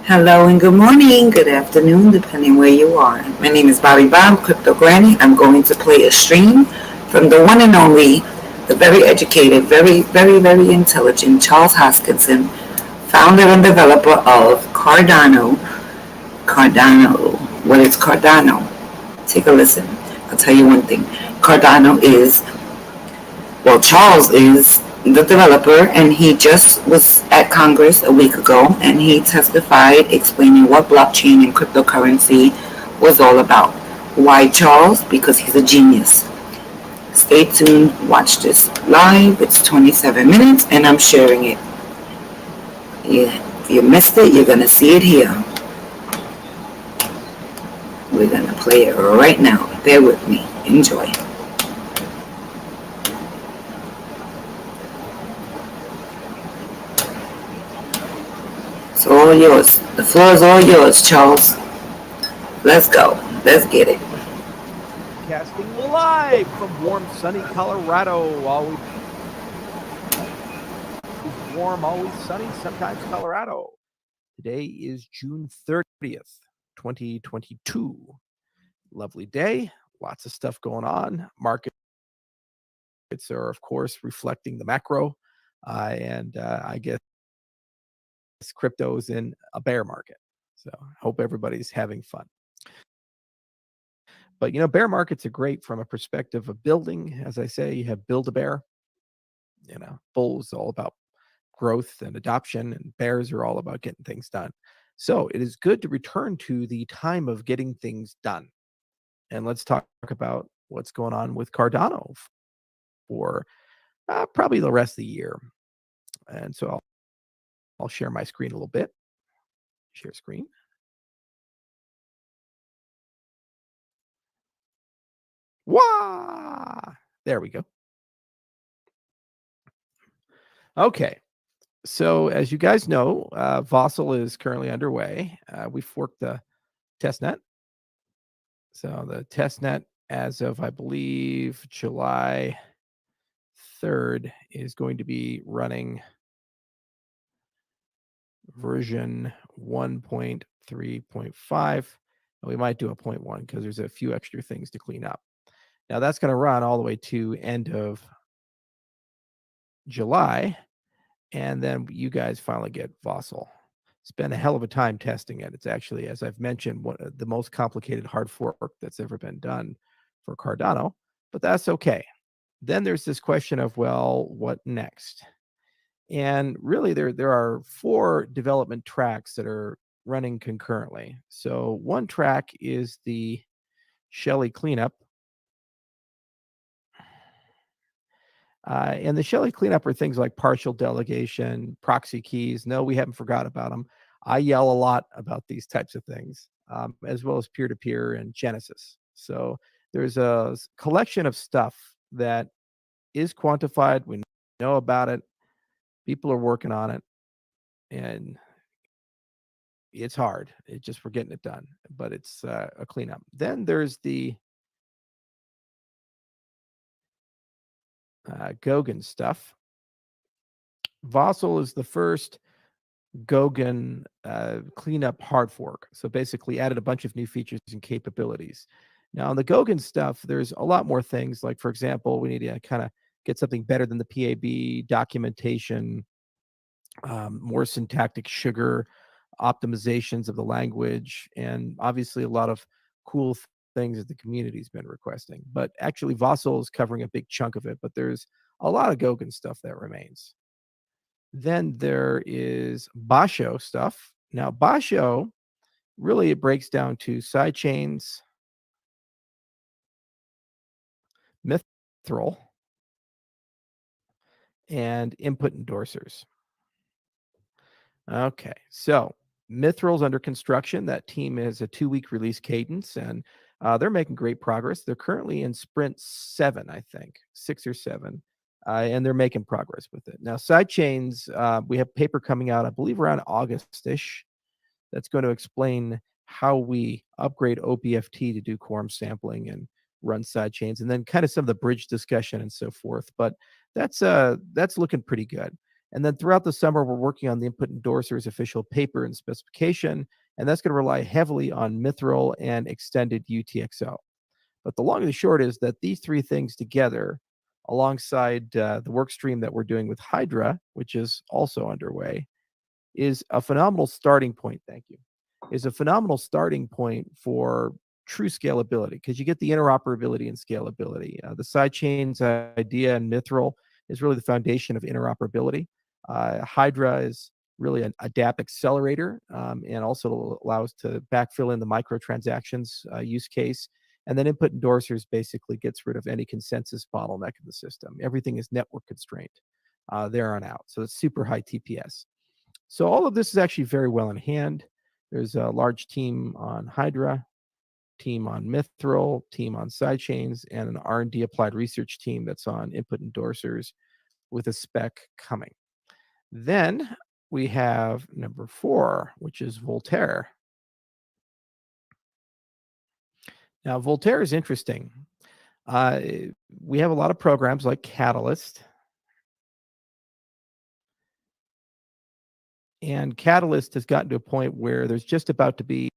Hello and good morning, good afternoon, depending where you are. My name is Bobby Bob, Crypto Granny. I'm going to play a stream from the one and only, the very educated, very intelligent Charles Hoskinson, founder and developer of Cardano. Cardano. What is Cardano? Take a listen. I'll tell you one thing. Cardano is Charles is the developer, and he just was at Congress a week ago, and he testified explaining what blockchain and cryptocurrency was all about. Why Charles? Because he's a genius. Stay tuned, watch this live. It's 27 minutes, and I'm sharing it. Yeah, if you missed it, you're going to see it here. We're going to play it right now. Bear with me. Enjoy. It's all yours. The floor is all yours, Charles. Let's go. Let's get it. Casting live from warm, sunny Colorado. Always warm, always sunny, sometimes Colorado. Today is June 30th, 2022. Lovely day. Lots of stuff going on. Markets are, of course, reflecting the macro. And I guess crypto's in a bear market. So hope everybody's having fun. But, bear markets are great from a perspective of building. As I say, you have Build-A-Bear. Bull is all about growth and adoption, and bears are all about getting things done. So it is good to return to the time of getting things done. And let's talk about what's going on with Cardano for probably the rest of the year. And so I'll share my screen a little bit. Share screen. Wah! There we go. Okay. So as you guys know, Vossel is currently underway. We forked the testnet. So the testnet, as of, I believe, July 3rd, is going to be running version 1.3.5. We might do a 0.1 because there's a few extra things to clean up. Now that's going to run all the way to end of July, and then you guys finally get Vossel. Spend a hell of a time testing it. It's actually, as I've mentioned, one of the most complicated hard fork that's ever been done for Cardano, but that's okay. Then there's this question of, well, what next? And really, there are 4 development tracks that are running concurrently. So one track is the Shelley cleanup. And the Shelley cleanup are things like partial delegation, proxy keys. No, we haven't forgot about them. I yell a lot about these types of things, as well as peer-to-peer and Genesis. So there's a collection of stuff that is quantified. We know about it. People are working on it. And it's hard. We're getting it done. But it's a cleanup. Then there's the Goguen stuff. Vossel is the first Goguen cleanup hard fork. So basically added a bunch of new features and capabilities. Now on the Goguen stuff, there's a lot more things. Like, for example, we need to kind of get something better than the PAB documentation, more syntactic sugar, optimizations of the language, and obviously a lot of cool things that the community's been requesting. But actually Vossel is covering a big chunk of it, but there's a lot of Goguen stuff that remains. Then there is Basho stuff. Now, Basho, really it breaks down to sidechains, mithril, and input endorsers. Okay, so Mithril's under construction. That team is a 2-week release cadence, and they're making great progress. They're currently in sprint 7, I think, 6 or 7. And they're making progress with it. Now, sidechains, we have paper coming out, I believe, around August-ish. That's going to explain how we upgrade OPFT to do quorum sampling and run sidechains, and then kind of some of the bridge discussion and so forth. But that's looking pretty good. And then throughout the summer, we're working on the input endorser's official paper and specification, and that's going to rely heavily on Mithril and extended UTXO. But the long and the short is that these three things together, alongside the work stream that we're doing with Hydra, which is also underway, is a phenomenal starting point. Thank you. Is a phenomenal starting point for true scalability because you get the interoperability and scalability. The sidechains idea and Mithril is really the foundation of interoperability. Hydra is really a DApp accelerator and also allows to backfill in the microtransactions use case. And then input endorsers basically gets rid of any consensus bottleneck in the system. Everything is network constrained there on out. So it's super high TPS. So all of this is actually very well in hand. There's a large team on Hydra, team on Mithril, team on sidechains, and an R&D applied research team that's on input endorsers with a spec coming. Then we have number 4, which is Voltaire. Now, Voltaire is interesting. We have a lot of programs like Catalyst. And Catalyst has gotten to a point where there's just about to be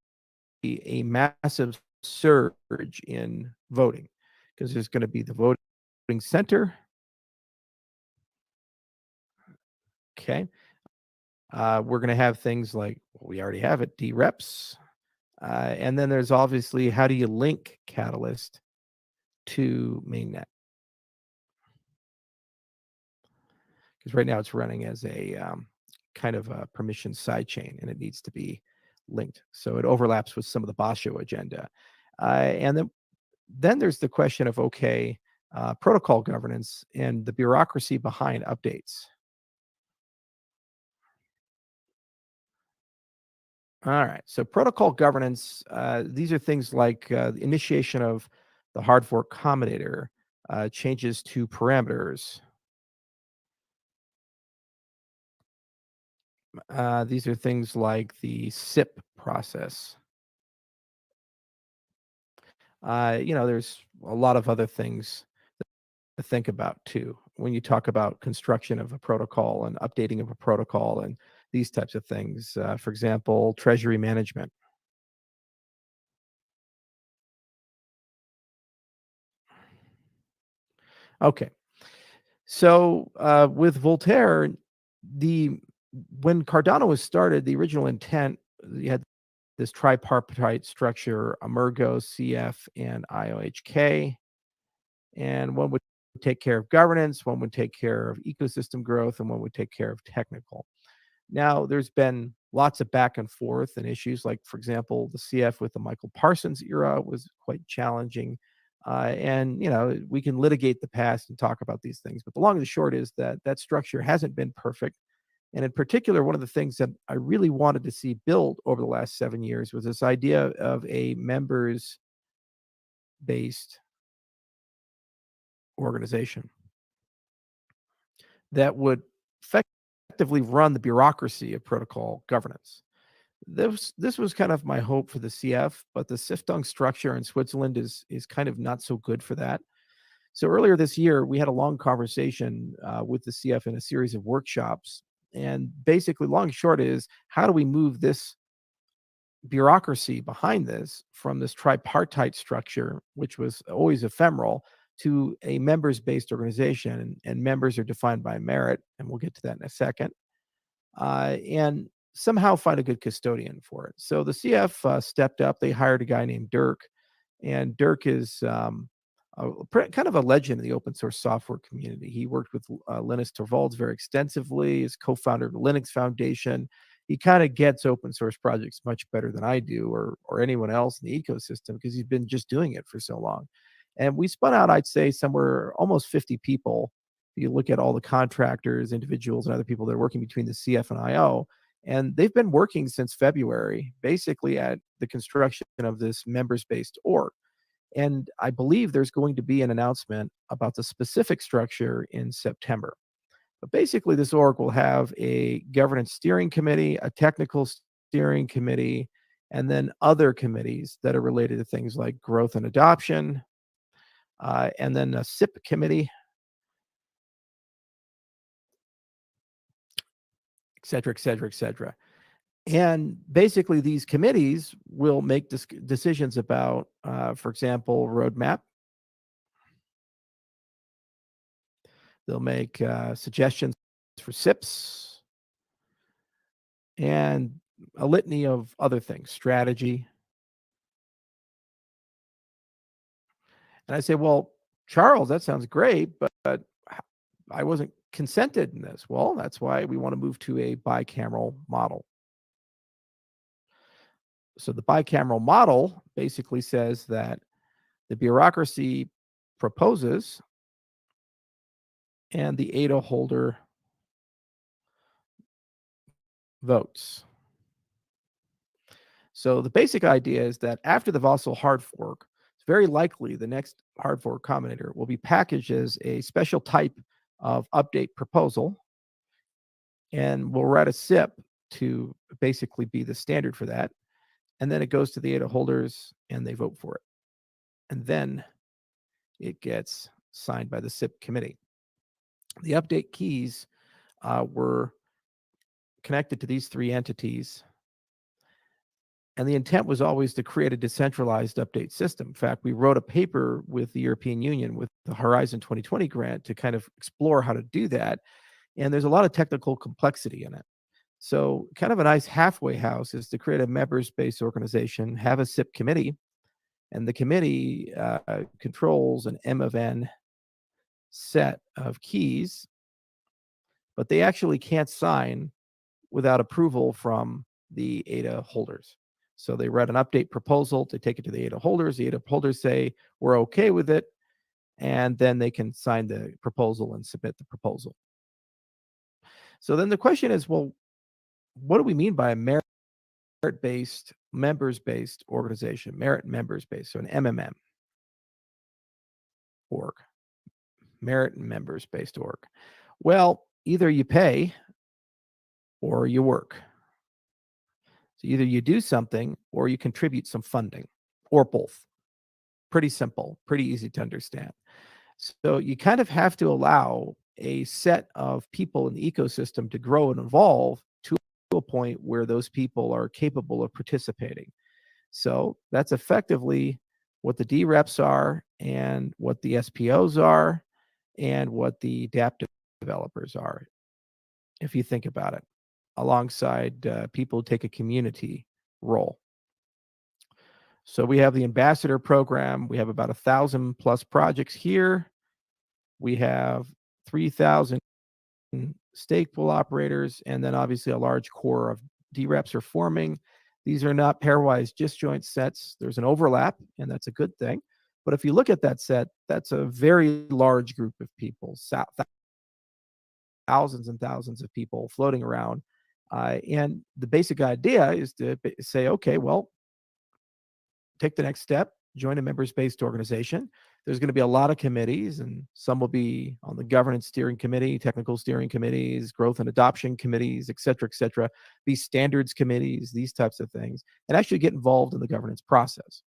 a massive surge in voting because there's going to be the voting center. Okay. We're going to have things like, well, we already have it, DREPs. And then there's obviously how do you link Catalyst to mainnet? Because right now it's running as a kind of a permission sidechain and it needs to be linked. So it overlaps with some of the Basho agenda. And then there's the question of, okay, protocol governance and the bureaucracy behind updates. All right. So protocol governance, these are things like the initiation of the hard fork combinator, changes to parameters. These are things like the SIP process. There's a lot of other things to think about too when you talk about construction of a protocol and updating of a protocol and these types of things. For example, treasury management. Okay. So with Voltaire, when Cardano was started, the original intent, you had this tripartite structure, Emergo, CF, and IOHK. And one would take care of governance, one would take care of ecosystem growth, and one would take care of technical. Now, there's been lots of back and forth and issues, like, for example, the CF with the Michael Parsons era was quite challenging. And, we can litigate the past and talk about these things. But the long and the short is that that structure hasn't been perfect. And in particular, one of the things that I really wanted to see built over the last 7 years was this idea of a members based organization that would effectively run the bureaucracy of protocol governance. This was kind of my hope for the CF, but the Stiftung structure in Switzerland is kind of not so good for that. So earlier this year, we had a long conversation with the CF in a series of workshops. And basically, long and short is, how do we move this bureaucracy behind this from this tripartite structure, which was always ephemeral, to a members-based organization, and members are defined by merit, and we'll get to that in a second, and somehow find a good custodian for it. So the CF stepped up. They hired a guy named Dirk, and Dirk is kind of a legend in the open source software community. He worked with Linus Torvalds very extensively. He's co-founder of the Linux Foundation. He kind of gets open source projects much better than I do or anyone else in the ecosystem because he's been just doing it for so long. And we spun out, I'd say, somewhere almost 50 people. If you look at all the contractors, individuals, and other people that are working between the CF and IO, and they've been working since February, basically at the construction of this members-based org. And I believe there's going to be an announcement about the specific structure in September. But basically, this org will have a governance steering committee, a technical steering committee, and then other committees that are related to things like growth and adoption, and then a SIP committee. et cetera, et cetera, et cetera. And basically, these committees will make decisions about, for example, roadmap. They'll make suggestions for SIPs and a litany of other things, strategy. And I say, well, Charles, that sounds great, but I wasn't consented in this. Well, that's why we want to move to a bicameral model. So the bicameral model basically says that the bureaucracy proposes and the ADA holder votes. So the basic idea is that after the Vossel hard fork, it's very likely the next hard fork combinator will be packaged as a special type of update proposal, and we'll write a SIP to basically be the standard for that. And then it goes to the ADA holders and they vote for it. And then it gets signed by the SIP committee. The update keys were connected to these three entities. And the intent was always to create a decentralized update system. In fact, we wrote a paper with the European Union with the Horizon 2020 grant to kind of explore how to do that. And there's a lot of technical complexity in it. So kind of a nice halfway house is to create a members-based organization, have a SIP committee, and the committee controls an M of N set of keys, but they actually can't sign without approval from the ADA holders. So they write an update proposal to take it to the ADA holders. The ADA holders say, we're okay with it. And then they can sign the proposal and submit the proposal. So then the question is, well, what do we mean by a merit-based, members-based organization, merit members-based, so an MMM org, merit and members-based org? Well, either you pay or you work. So either you do something or you contribute some funding, or both. Pretty simple, pretty easy to understand. So you kind of have to allow a set of people in the ecosystem to grow and evolve to a point where those people are capable of participating. So that's effectively what the DREPs are and what the SPOs are and what the DApp developers are, if you think about it, alongside people who take a community role. So we have the ambassador program. We have about 1,000 plus projects here. We have 3,000 stake pool operators, and then obviously a large core of DREPs are forming. These are not pairwise disjoint sets. There's an overlap, and that's a good thing. But if you look at that set, that's a very large group of people, thousands and thousands of people floating around. And the basic idea is to say, okay, well, take the next step, join a members-based organization. There's going to be a lot of committees, and some will be on the governance steering committee, technical steering committees, growth and adoption committees, et cetera, these standards committees, these types of things, and actually get involved in the governance process.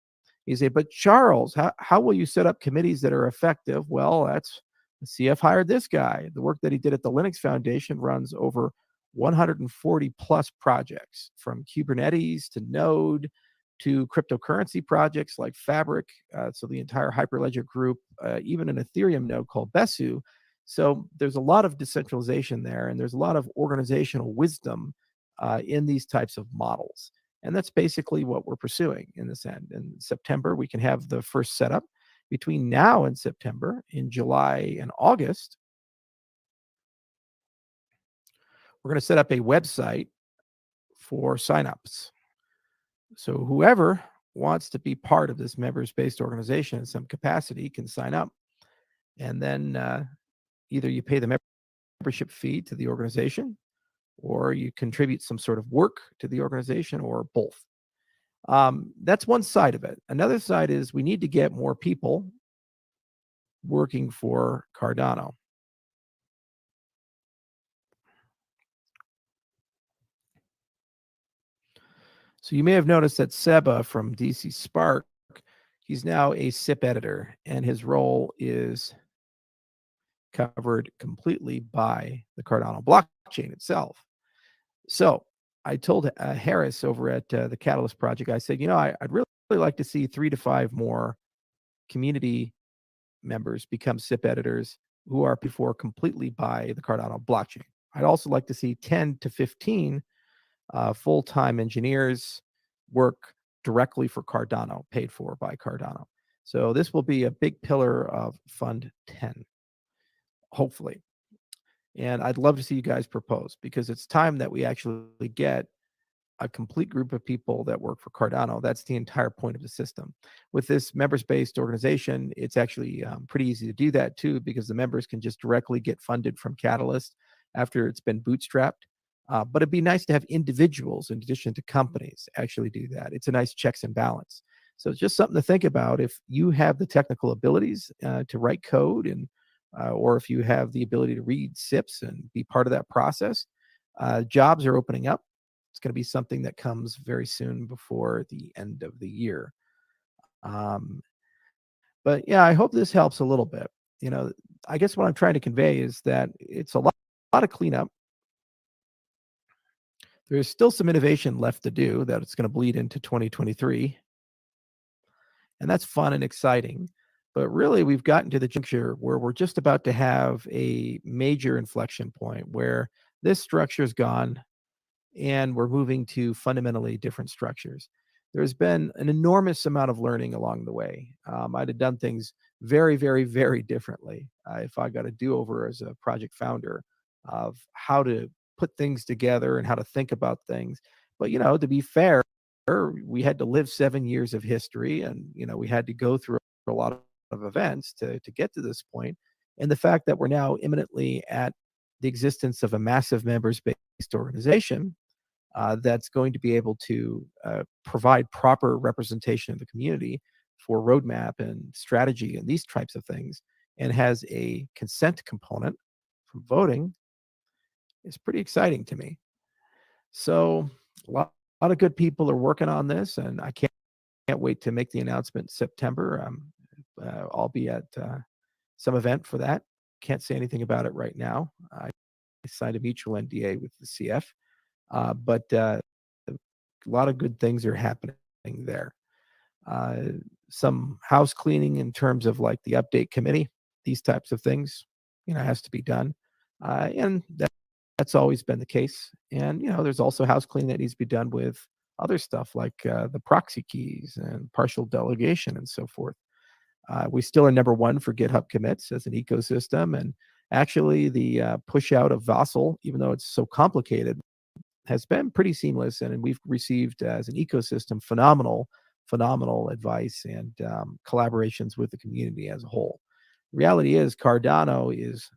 You say, but Charles, how will you set up committees that are effective? Well, let's see, I've hired this guy. The work that he did at the Linux Foundation runs over 140 plus projects, from Kubernetes to Node to cryptocurrency projects like Fabric, so the entire Hyperledger group, even an Ethereum node called Besu. So there's a lot of decentralization there, and there's a lot of organizational wisdom in these types of models. And that's basically what we're pursuing in this end. In September, we can have the first setup. Between now and September, in July and August, we're going to set up a website for signups. So whoever wants to be part of this members-based organization in some capacity can sign up. And then either you pay the membership fee to the organization, or you contribute some sort of work to the organization, or both. That's one side of it. Another side is we need to get more people working for Cardano. So you may have noticed that Seba from DC Spark, he's now a SIP editor, and his role is covered completely by the Cardano blockchain itself. So I told Harris over at the Catalyst Project, I said, I'd really like to see 3 to 5 more community members become SIP editors who are paid for completely by the Cardano blockchain. I'd also like to see 10 to 15 full-time engineers work directly for Cardano, paid for by Cardano. So this will be a big pillar of Fund 10, hopefully. And I'd love to see you guys propose, because it's time that we actually get a complete group of people that work for Cardano. That's the entire point of the system. With this members-based organization, it's actually pretty easy to do that too, because the members can just directly get funded from Catalyst after it's been bootstrapped. But it'd be nice to have individuals, in addition to companies, actually do that. It's a nice checks and balance. So it's just something to think about. If you have the technical abilities to write code, and or if you have the ability to read SIPs and be part of that process, jobs are opening up. It's going to be something that comes very soon before the end of the year. But yeah, I hope this helps a little bit. I guess what I'm trying to convey is that it's a lot of cleanup. There's still some innovation left to do that it's going to bleed into 2023. And that's fun and exciting. But really, we've gotten to the juncture where we're just about to have a major inflection point where this structure is gone and we're moving to fundamentally different structures. There's been an enormous amount of learning along the way. I'd have done things very, very, very differently if I got a do-over as a project founder of how to put things together and how to think about things. But, to be fair, we had to live 7 years of history, and, we had to go through a lot of events to get to this point. And the fact that we're now imminently at the existence of a massive members-based organization that's going to be able to provide proper representation of the community for roadmap and strategy and these types of things, and has a consent component from voting, is pretty exciting to me. So a lot of good people are working on this, and I can't wait to make the announcement in September. I'll be at some event for that. Can't say anything about it right now. I signed a mutual NDA with the CF. But a lot of good things are happening there. Some house cleaning in terms of like the update committee, these types of things, has to be done. And that's always been the case. And, there's also house cleaning that needs to be done with other stuff like the proxy keys and partial delegation and so forth. We still are number one for GitHub commits as an ecosystem. And actually the push out of Vassal, even though it's so complicated, has been pretty seamless, and we've received as an ecosystem phenomenal advice and collaborations with the community as a whole. The reality is Cardano is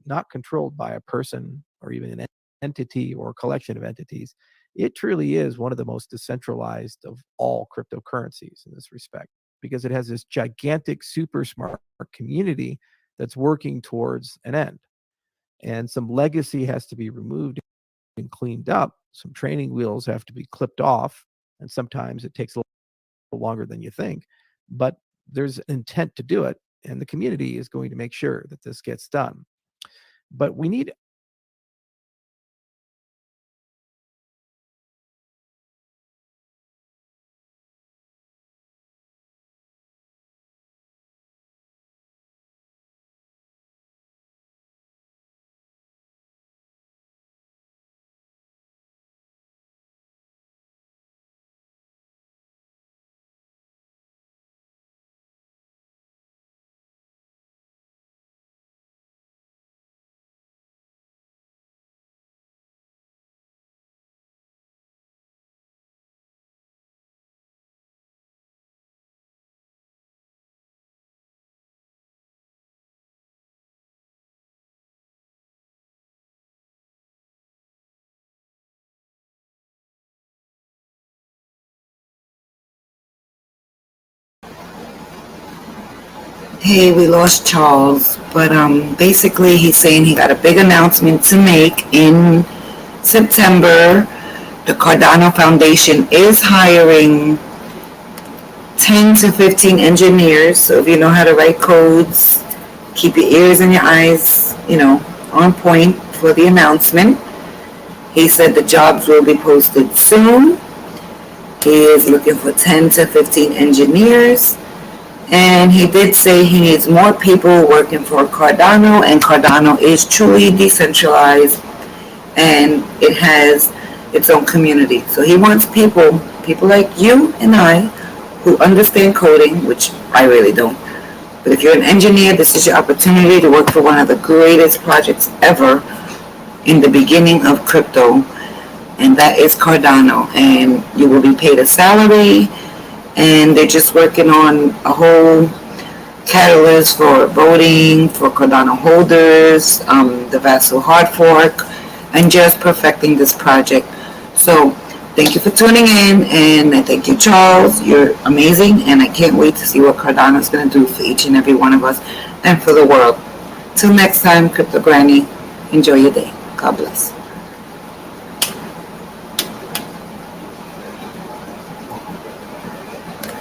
not controlled by a person or even an entity or a collection of entities. It truly is one of the most decentralized of all cryptocurrencies in this respect, because it has this gigantic, super smart community that's working towards an end. And some legacy has to be removed and cleaned up. Some training wheels have to be clipped off, and sometimes it takes a little longer than you think, but there's intent to do it, and the community is going to make sure that this gets done. But we need Hey, we lost Charles, but basically he's saying he got a big announcement to make in September. The Cardano Foundation is hiring 10 to 15 engineers, so if you know how to write codes, keep your ears and your eyes, on point for the announcement. He said the jobs will be posted soon. He is looking for 10 to 15 engineers. And he did say he needs more people working for Cardano, and Cardano is truly decentralized and it has its own community. So he wants people like you and I who understand coding, which I really don't. But if you're an engineer, this is your opportunity to work for one of the greatest projects ever in the beginning of crypto, and that is Cardano. And you will be paid a salary, and they're just working on a whole catalyst for voting for Cardano holders, the Vassal hard fork, and just perfecting this project. So thank you for tuning in, and I thank you, Charles. You're amazing, and I can't wait to see what Cardano is going to do for each and every one of us and for the world. Till next time, Crypto Granny, enjoy your day. God bless.